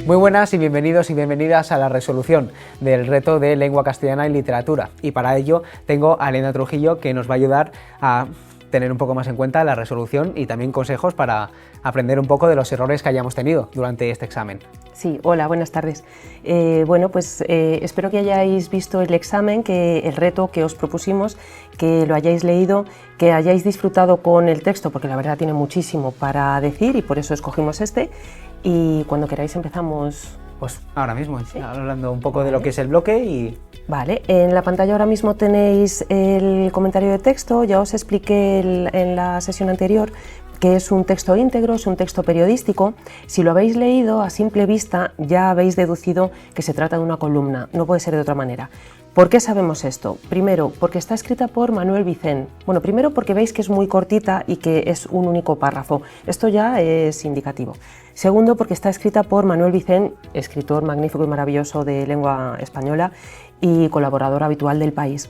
Muy buenas y bienvenidos y bienvenidas a la resolución del reto de lengua castellana y literatura. Y para ello tengo a Elena Trujillo, que nos va a ayudar a tener un poco más en cuenta la resolución y también consejos para aprender un poco de los errores que hayamos tenido durante este examen. Sí, hola, buenas tardes. Espero que hayáis visto el examen, el reto que os propusimos, que lo hayáis leído, que hayáis disfrutado con el texto, porque la verdad tiene muchísimo para decir y por eso escogimos este. Y cuando queráis empezamos. Pues ahora mismo, sí, hablando un poco de lo que es el bloque y... Vale, en la pantalla ahora mismo tenéis el comentario de texto. Ya os expliqué en la sesión anterior que es un texto íntegro, es un texto periodístico. Si lo habéis leído a simple vista ya habéis deducido que se trata de una columna, no puede ser de otra manera. ¿Por qué sabemos esto? Primero, porque está escrita por Manuel Vicent. Bueno, primero porque veis que es muy cortita y que es un único párrafo. Esto ya es indicativo. Segundo, porque está escrita por Manuel Vicent, escritor magnífico y maravilloso de lengua española y colaborador habitual del País.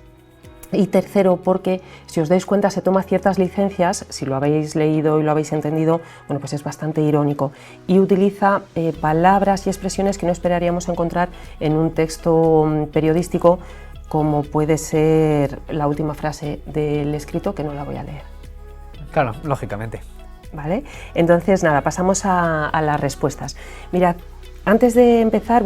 Y tercero, porque si os dais cuenta se toma ciertas licencias, si lo habéis leído y lo habéis entendido, bueno, pues es bastante irónico y utiliza palabras y expresiones que no esperaríamos encontrar en un texto periodístico, como puede ser la última frase del escrito, que no la voy a leer. Claro, lógicamente. ¿Vale? Entonces, nada, pasamos a las respuestas. Mirad, antes de empezar,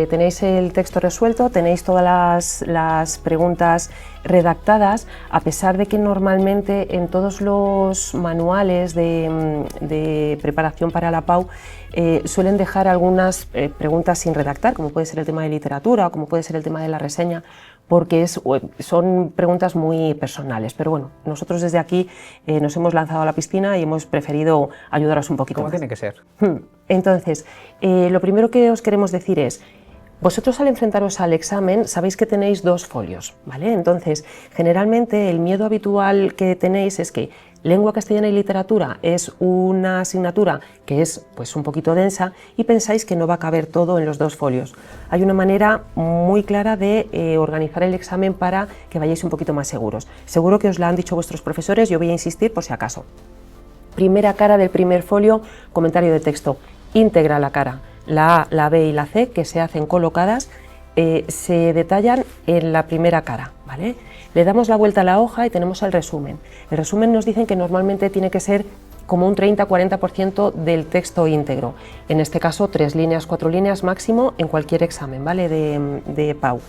tenéis el texto resuelto, tenéis todas las preguntas redactadas, a pesar de que normalmente en todos los manuales de preparación para la PAU suelen dejar algunas preguntas sin redactar, como puede ser el tema de literatura o como puede ser el tema de la reseña, porque son preguntas muy personales, pero bueno, nosotros desde aquí nos hemos lanzado a la piscina y hemos preferido ayudaros un poquito más. ¿Cómo tiene que ser? Entonces, lo primero que os queremos decir es, vosotros al enfrentaros al examen sabéis que tenéis 2 folios, ¿vale? Entonces, generalmente el miedo habitual que tenéis es que lengua castellana y literatura es una asignatura que es pues un poquito densa y pensáis que no va a caber todo en los 2 folios. Hay una manera muy clara de organizar el examen para que vayáis un poquito más seguros. Seguro que os la han dicho vuestros profesores, yo voy a insistir por si acaso. Primera cara del primer folio, comentario de texto, íntegra la cara. La A, la B y la C, que se hacen colocadas, se detallan en la primera cara, ¿vale? Le damos la vuelta a la hoja y tenemos el resumen. El resumen nos dicen que normalmente tiene que ser como un 30-40% del texto íntegro. En este caso, 3 líneas, 4 líneas máximo en cualquier examen, ¿vale? de PAU.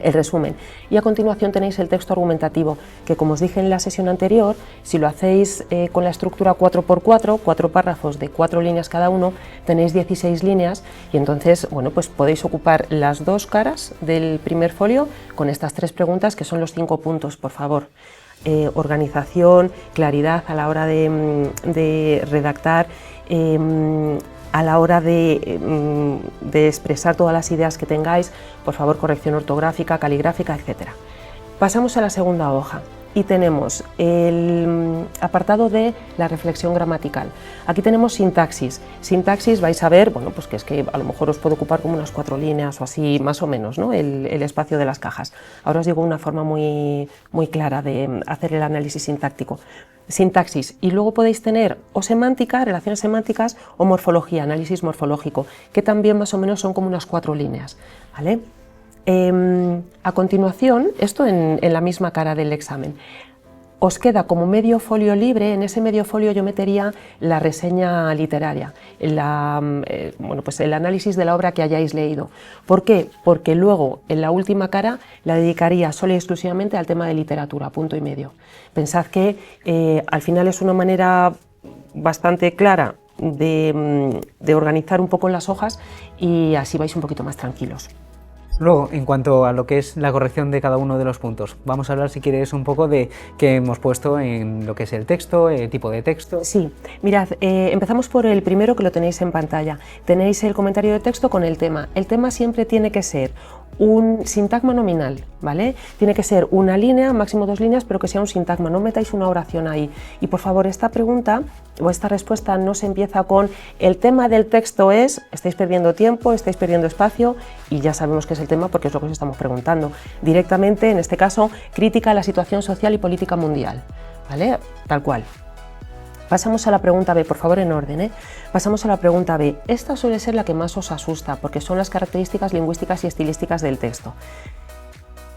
El resumen. Y a continuación tenéis el texto argumentativo, que como os dije en la sesión anterior, si lo hacéis con la estructura 4×4, 4 párrafos de 4 líneas cada uno, tenéis 16 líneas y entonces, bueno, pues podéis ocupar las 2 caras del primer folio con estas 3 preguntas, que son los 5 puntos, por favor. Organización, claridad a la hora de redactar, a la hora de expresar todas las ideas que tengáis, por favor, corrección ortográfica, caligráfica, etc. Pasamos a la segunda hoja y tenemos el apartado de la reflexión gramatical. Aquí tenemos sintaxis. Sintaxis vais a ver, bueno, pues que es que a lo mejor os puede ocupar como unas 4 líneas o así, más o menos, ¿no? el espacio de las cajas. Ahora os digo una forma muy clara de hacer el análisis sintáctico. Sintaxis, y luego podéis tener o semántica, relaciones semánticas, o morfología, análisis morfológico, que también más o menos son como unas 4 líneas, ¿vale? A continuación, esto en la misma cara del examen, os queda como medio folio libre. En ese medio folio yo metería la reseña literaria, el análisis de la obra que hayáis leído. ¿Por qué? Porque luego en la última cara la dedicaría solo y exclusivamente al tema de literatura, punto y medio. Pensad que al final es una manera bastante clara de organizar un poco en las hojas y así vais un poquito más tranquilos. Luego, en cuanto a lo que es la corrección de cada uno de los puntos, vamos a hablar, si quieres, un poco de qué hemos puesto en lo que es el texto, el tipo de texto. Sí, mirad, empezamos por el primero, que lo tenéis en pantalla. Tenéis el comentario de texto con el tema. El tema siempre tiene que ser un sintagma nominal, ¿vale? Tiene que ser una línea, máximo 2 líneas, pero que sea un sintagma, no metáis una oración ahí. Y por favor, esta pregunta o esta respuesta no se empieza con el tema del texto es, estáis perdiendo tiempo, estáis perdiendo espacio, y ya sabemos que es el tema porque es lo que os estamos preguntando. Directamente, en este caso, crítica a la situación social y política mundial, ¿vale? Tal cual. Pasamos a la pregunta B, por favor en orden, ¿eh? Pasamos a la pregunta B. Esta suele ser la que más os asusta porque son las características lingüísticas y estilísticas del texto.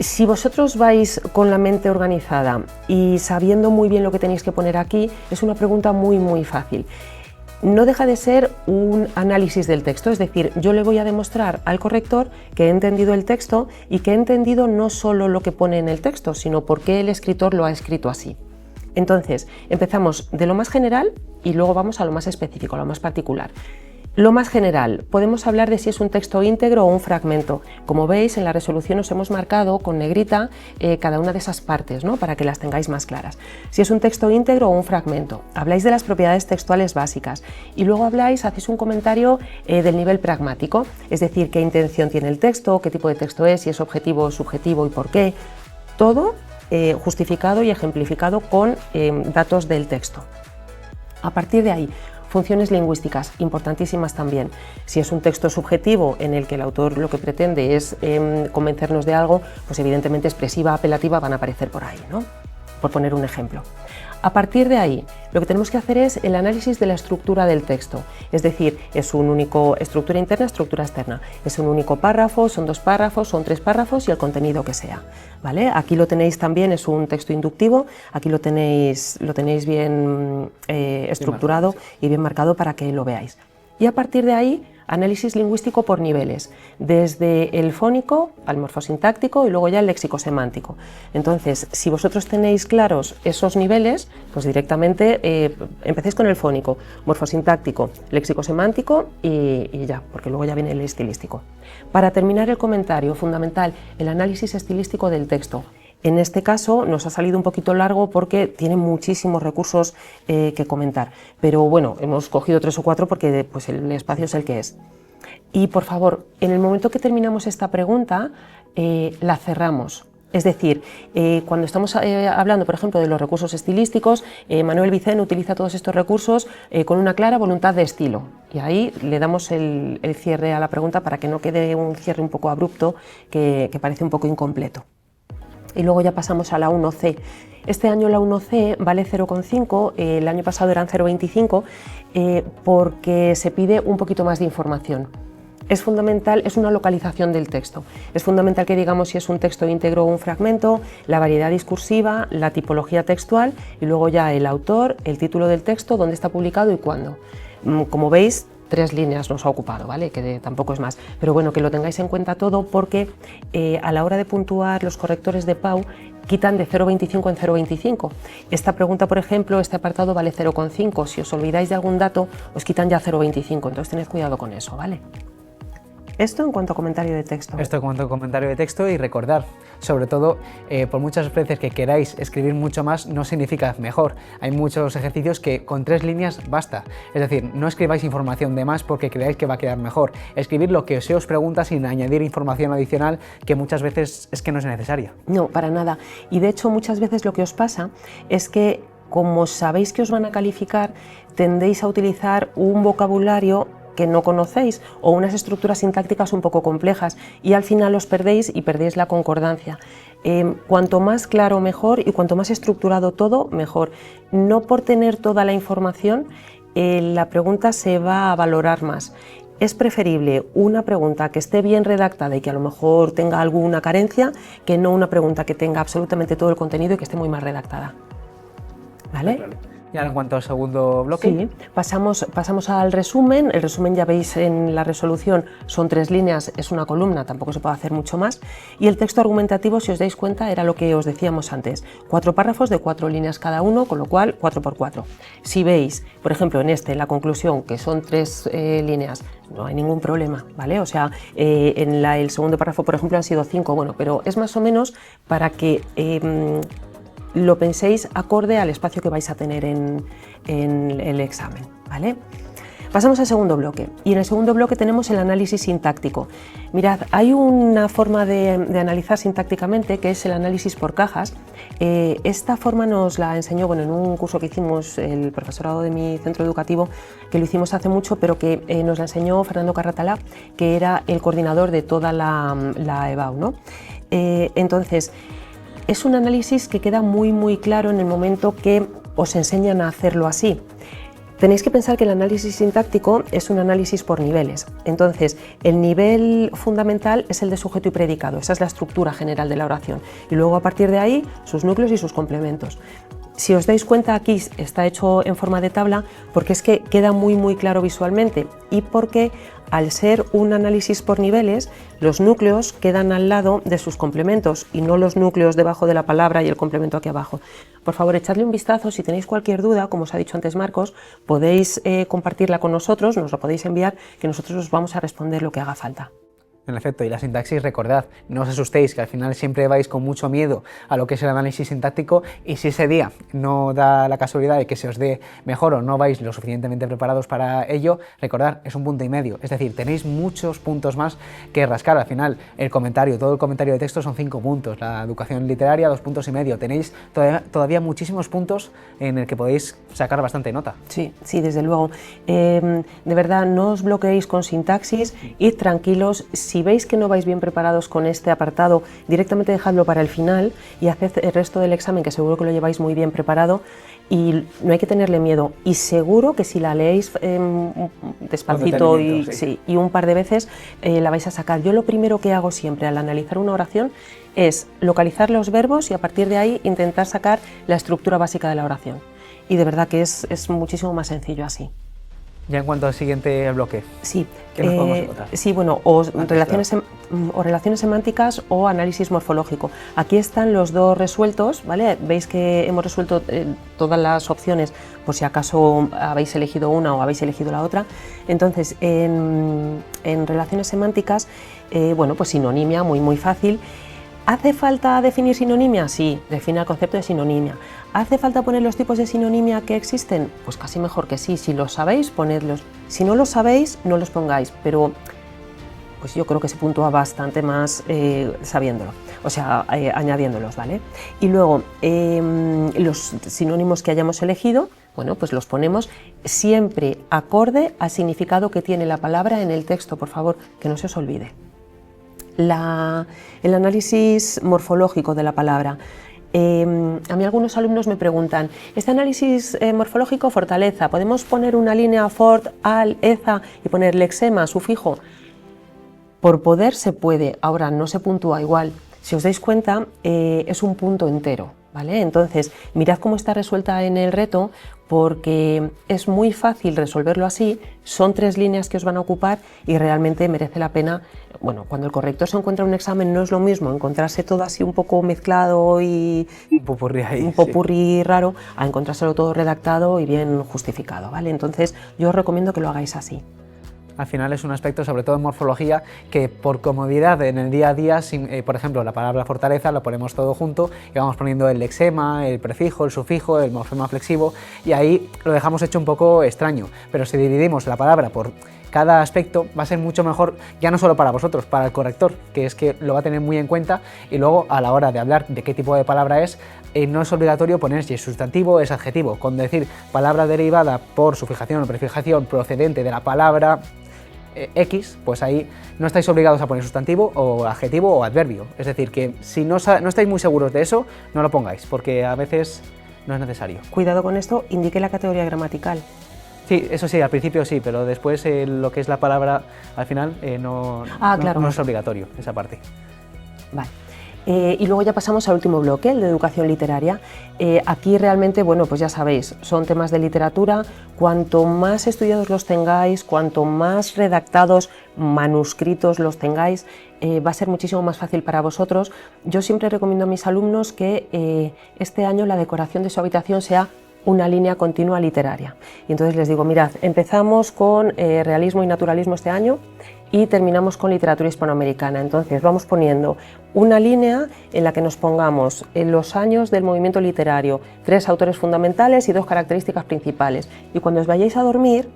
Si vosotros vais con la mente organizada y sabiendo muy bien lo que tenéis que poner aquí, es una pregunta muy fácil. No deja de ser un análisis del texto, es decir, yo le voy a demostrar al corrector que he entendido el texto y que he entendido no solo lo que pone en el texto, sino por qué el escritor lo ha escrito así. Entonces, empezamos de lo más general y luego vamos a lo más específico, a lo más particular. Lo más general, podemos hablar de si es un texto íntegro o un fragmento. Como veis, en la resolución os hemos marcado con negrita cada una de esas partes, ¿no? Para que las tengáis más claras. Si es un texto íntegro o un fragmento. Habláis de las propiedades textuales básicas y luego hacéis un comentario del nivel pragmático, es decir, qué intención tiene el texto, qué tipo de texto es, si es objetivo o subjetivo y por qué. Todo justificado y ejemplificado con datos del texto. A partir de ahí, funciones lingüísticas, importantísimas también. Si es un texto subjetivo en el que el autor lo que pretende es convencernos de algo, pues evidentemente expresiva, apelativa van a aparecer por ahí, ¿no? Por poner un ejemplo. A partir de ahí, lo que tenemos que hacer es el análisis de la estructura del texto, es decir, es un único estructura interna, estructura externa, es un único párrafo, son 2 párrafos, son 3 párrafos y el contenido que sea, ¿vale? Aquí lo tenéis también, es un texto inductivo, aquí lo tenéis bien estructurado y bien marcado para que lo veáis. Y a partir de ahí, análisis lingüístico por niveles, desde el fónico al morfosintáctico y luego ya el léxico-semántico. Entonces, si vosotros tenéis claros esos niveles, pues directamente empecéis con el fónico, morfosintáctico, léxico-semántico y ya, porque luego ya viene el estilístico. Para terminar el comentario, fundamental, el análisis estilístico del texto. En este caso nos ha salido un poquito largo porque tiene muchísimos recursos que comentar, pero bueno, hemos cogido 3 o 4 porque pues, el espacio es el que es. Y por favor, en el momento que terminamos esta pregunta, la cerramos. Es decir, cuando estamos hablando, por ejemplo, de los recursos estilísticos, Manuel Vicent utiliza todos estos recursos con una clara voluntad de estilo. Y ahí le damos el cierre a la pregunta para que no quede un cierre un poco abrupto que parece un poco incompleto. Y luego ya pasamos a la 1C. Este año la 1C vale 0,5, el año pasado eran 0,25 porque se pide un poquito más de información. Es fundamental, es una localización del texto. Es fundamental que digamos si es un texto íntegro o un fragmento, la variedad discursiva, la tipología textual y luego ya el autor, el título del texto, dónde está publicado y cuándo. Como veis, 3 líneas nos ha ocupado, ¿vale? Que tampoco es más, pero bueno, que lo tengáis en cuenta todo porque a la hora de puntuar los correctores de PAU quitan de 0,25 en 0,25. Esta pregunta, por ejemplo, este apartado vale 0,5, si os olvidáis de algún dato os quitan ya 0,25, entonces tened cuidado con eso, ¿vale? Esto en cuanto a comentario de texto. Esto en cuanto a comentario de texto y recordar, sobre todo, por muchas veces que queráis escribir mucho más, no significa mejor. Hay muchos ejercicios que con 3 líneas basta. Es decir, no escribáis información de más porque creáis que va a quedar mejor. Escribir lo que se os pregunta sin añadir información adicional que muchas veces es que no es necesaria. No, para nada. Y de hecho muchas veces lo que os pasa es que como sabéis que os van a calificar, tendéis a utilizar un vocabulario que no conocéis o unas estructuras sintácticas un poco complejas y al final os perdéis y perdéis la concordancia. Cuanto más claro mejor y cuanto más estructurado todo mejor. No por tener toda la información la pregunta se va a valorar más. Es preferible una pregunta que esté bien redactada y que a lo mejor tenga alguna carencia que no una pregunta que tenga absolutamente todo el contenido y que esté muy mal redactada. ¿Vale? Y ahora en cuanto al segundo bloque. Sí, pasamos al resumen. El resumen ya veis en la resolución, son 3 líneas, es una columna, tampoco se puede hacer mucho más. Y el texto argumentativo, si os dais cuenta, era lo que os decíamos antes, 4 párrafos de 4 líneas cada uno, con lo cual 4 por 4. Si veis, por ejemplo, en la conclusión, que son 3 líneas, no hay ningún problema, ¿vale? O sea, el segundo párrafo, por ejemplo, han sido 5, bueno, pero es más o menos para que lo penséis acorde al espacio que vais a tener en el examen, ¿vale? Pasamos al segundo bloque y en el segundo bloque tenemos el análisis sintáctico. Mirad, hay una forma de analizar sintácticamente que es el análisis por cajas. Esta forma nos la enseñó en un curso que hicimos el profesorado de mi centro educativo, que lo hicimos hace mucho, pero que nos la enseñó Fernando Carratalá, que era el coordinador de toda la EBAU, ¿no? Entonces, es un análisis que queda muy claro en el momento que os enseñan a hacerlo así. Tenéis que pensar que el análisis sintáctico es un análisis por niveles. Entonces, el nivel fundamental es el de sujeto y predicado, esa es la estructura general de la oración. Y luego, a partir de ahí, sus núcleos y sus complementos. Si os dais cuenta, aquí está hecho en forma de tabla porque es que queda muy claro visualmente y porque al ser un análisis por niveles, los núcleos quedan al lado de sus complementos y no los núcleos debajo de la palabra y el complemento aquí abajo. Por favor, echadle un vistazo. Si tenéis cualquier duda, como os ha dicho antes Marcos, podéis compartirla con nosotros, nos lo podéis enviar, que nosotros os vamos a responder lo que haga falta. En efecto, y la sintaxis, recordad, no os asustéis, que al final siempre vais con mucho miedo a lo que es el análisis sintáctico, y si ese día no da la casualidad de que se os dé mejor o no vais lo suficientemente preparados para ello, recordad, es un punto y medio, es decir, tenéis muchos puntos más que rascar. Al final, el comentario, todo el comentario de texto son 5 puntos, la educación literaria 2,5 puntos, tenéis todavía muchísimos puntos en el que podéis sacar bastante nota. Sí, desde luego. De verdad, no os bloqueéis con sintaxis, id tranquilos. Si veis que no vais bien preparados con este apartado, directamente dejadlo para el final y haced el resto del examen, que seguro que lo lleváis muy bien preparado, y no hay que tenerle miedo. Y seguro que si la leéis despacito y un par de veces, la vais a sacar. Yo lo primero que hago siempre al analizar una oración es localizar los verbos y a partir de ahí intentar sacar la estructura básica de la oración. Y de verdad que es muchísimo más sencillo así. Ya en cuanto al siguiente bloque, sí, ¿qué nos podemos encontrar? Sí, bueno, o relaciones semánticas o análisis morfológico. Aquí están los dos resueltos, ¿vale? Veis que hemos resuelto todas las opciones por si acaso habéis elegido una o habéis elegido la otra. Entonces, en relaciones semánticas, bueno, pues sinonimia, muy fácil. ¿Hace falta definir sinonimia? Sí, define el concepto de sinonimia. ¿Hace falta poner los tipos de sinonimia que existen? Pues casi mejor que sí. Si lo sabéis, ponedlos. Si no lo sabéis, no los pongáis, pero pues yo creo que se puntúa bastante más sabiéndolo, o sea, añadiéndolos, ¿vale? Y luego, los sinónimos que hayamos elegido, bueno, pues los ponemos siempre acorde al significado que tiene la palabra en el texto, por favor, que no se os olvide. El análisis morfológico de la palabra. A mí algunos alumnos me preguntan, ¿este análisis morfológico fortaleza? ¿Podemos poner una línea fort, al, eza y poner lexema, sufijo? Por poder se puede, ahora no se puntúa igual. Si os dais cuenta, es un punto entero, ¿vale? Entonces, mirad cómo está resuelta en el reto, porque es muy fácil resolverlo así, son 3 líneas que os van a ocupar y realmente merece la pena. Bueno, cuando el corrector se encuentra en un examen no es lo mismo encontrarse todo así un poco mezclado y un popurrí ahí, un popurrí raro, a encontrárselo todo redactado y bien justificado, ¿vale? Entonces yo os recomiendo que lo hagáis así. Al final es un aspecto, sobre todo en morfología, que por comodidad en el día a día, por ejemplo, la palabra fortaleza lo ponemos todo junto y vamos poniendo el lexema, el prefijo, el sufijo, el morfema flexivo, y ahí lo dejamos hecho un poco extraño. Pero si dividimos la palabra por cada aspecto, va a ser mucho mejor, ya no solo para vosotros, para el corrector, que es que lo va a tener muy en cuenta, y luego a la hora de hablar de qué tipo de palabra es, no es obligatorio poner si es sustantivo o es adjetivo. Con decir palabra derivada por sufijación o prefijación procedente de la palabra X, pues ahí no estáis obligados a poner sustantivo o adjetivo o adverbio. Es decir, que si no estáis muy seguros de eso, no lo pongáis, porque a veces no es necesario. Cuidado con esto, indique la categoría gramatical. Sí, eso sí, al principio sí, pero después lo que es la palabra al final claro. No es obligatorio esa parte. Vale. Y luego ya pasamos al último bloque, el de educación literaria. Aquí realmente, bueno, pues ya sabéis, son temas de literatura. Cuanto más estudiados los tengáis, cuanto más redactados, manuscritos los tengáis, va a ser muchísimo más fácil para vosotros. Yo siempre recomiendo a mis alumnos que este año la decoración de su habitación sea una línea continua literaria. Y entonces les digo, mirad, empezamos con realismo y naturalismo este año y terminamos con literatura hispanoamericana. Entonces vamos poniendo una línea en la que nos pongamos en los años del movimiento literario, 3 autores fundamentales y 2 características principales. Y cuando os vayáis a dormir,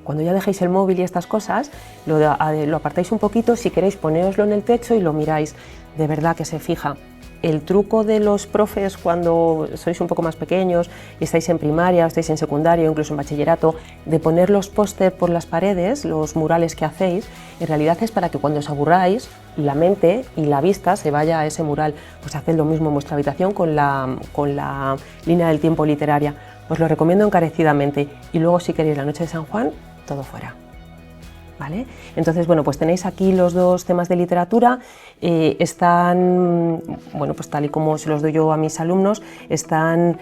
cuando ya dejéis el móvil y estas cosas, lo apartáis un poquito, si queréis ponéoslo en el techo y lo miráis. De verdad que se fija. El truco de los profes cuando sois un poco más pequeños y estáis en primaria, o estáis en secundaria o incluso en bachillerato, de poner los póster por las paredes, los murales que hacéis, en realidad es para que cuando os aburráis, la mente y la vista se vaya a ese mural. Pues haced lo mismo en vuestra habitación con la línea del tiempo literaria. Os lo recomiendo encarecidamente. Y luego, si queréis, la noche de San Juan, todo fuera. ¿Vale? Entonces, bueno, pues tenéis aquí los dos temas de literatura, están, bueno, pues tal y como se los doy yo a mis alumnos, están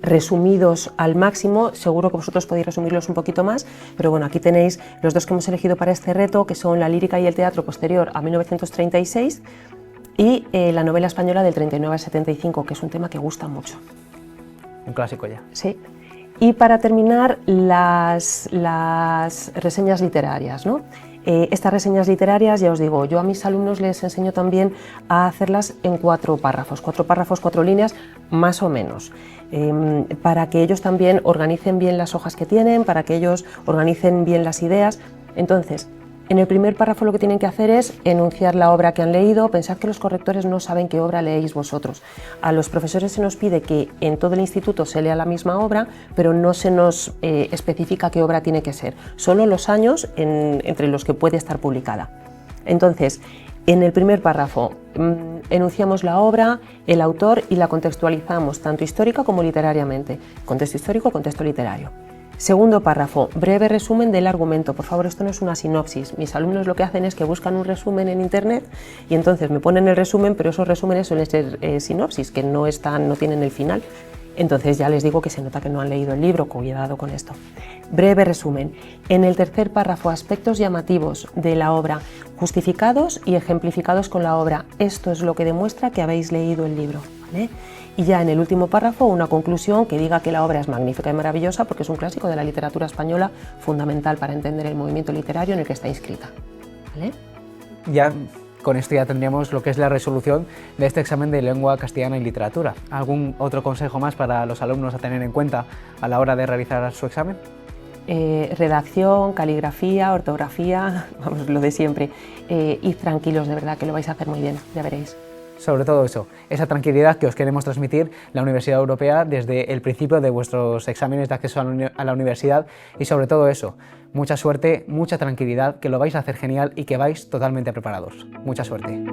resumidos al máximo. Seguro que vosotros podéis resumirlos un poquito más, pero bueno, aquí tenéis los dos que hemos elegido para este reto, que son la lírica y el teatro posterior a 1936 y la novela española del 39 al 75, que es un tema que gusta mucho. Un clásico ya. Sí. Y para terminar, las reseñas literarias, ¿no? Estas reseñas literarias, ya os digo, yo a mis alumnos les enseño también a hacerlas en 4 párrafos, 4 líneas más o menos, para que ellos también organicen bien las hojas que tienen, para que ellos organicen bien las ideas. Entonces, en el primer párrafo lo que tienen que hacer es enunciar la obra que han leído. Pensad que los correctores no saben qué obra leéis vosotros. A los profesores se nos pide que en todo el instituto se lea la misma obra, pero no se nos especifica qué obra tiene que ser, solo los años entre los que puede estar publicada. Entonces, en el primer párrafo enunciamos la obra, el autor y la contextualizamos, tanto histórica como literariamente. Contexto histórico, contexto literario. Segundo párrafo, breve resumen del argumento. Por favor, esto no es una sinopsis. Mis alumnos lo que hacen es que buscan un resumen en internet y entonces me ponen el resumen, pero esos resúmenes suelen ser sinopsis, que no tienen el final. Entonces ya les digo que se nota que no han leído el libro, cuidado con esto. Breve resumen. En el tercer párrafo, aspectos llamativos de la obra, justificados y ejemplificados con la obra. Esto es lo que demuestra que habéis leído el libro, ¿vale? Y ya en el último párrafo, una conclusión que diga que la obra es magnífica y maravillosa porque es un clásico de la literatura española, fundamental para entender el movimiento literario en el que está inscrita, ¿vale? Ya con esto ya tendríamos lo que es la resolución de este examen de lengua castellana y literatura. ¿Algún otro consejo más para los alumnos a tener en cuenta a la hora de realizar su examen? Redacción, caligrafía, ortografía, vamos, lo de siempre. Id tranquilos, de verdad que lo vais a hacer muy bien, ya veréis. Sobre todo eso, esa tranquilidad que os queremos transmitir la Universidad Europea desde el principio de vuestros exámenes de acceso a la universidad y sobre todo eso, mucha suerte, mucha tranquilidad, que lo vais a hacer genial y que vais totalmente preparados. Mucha suerte.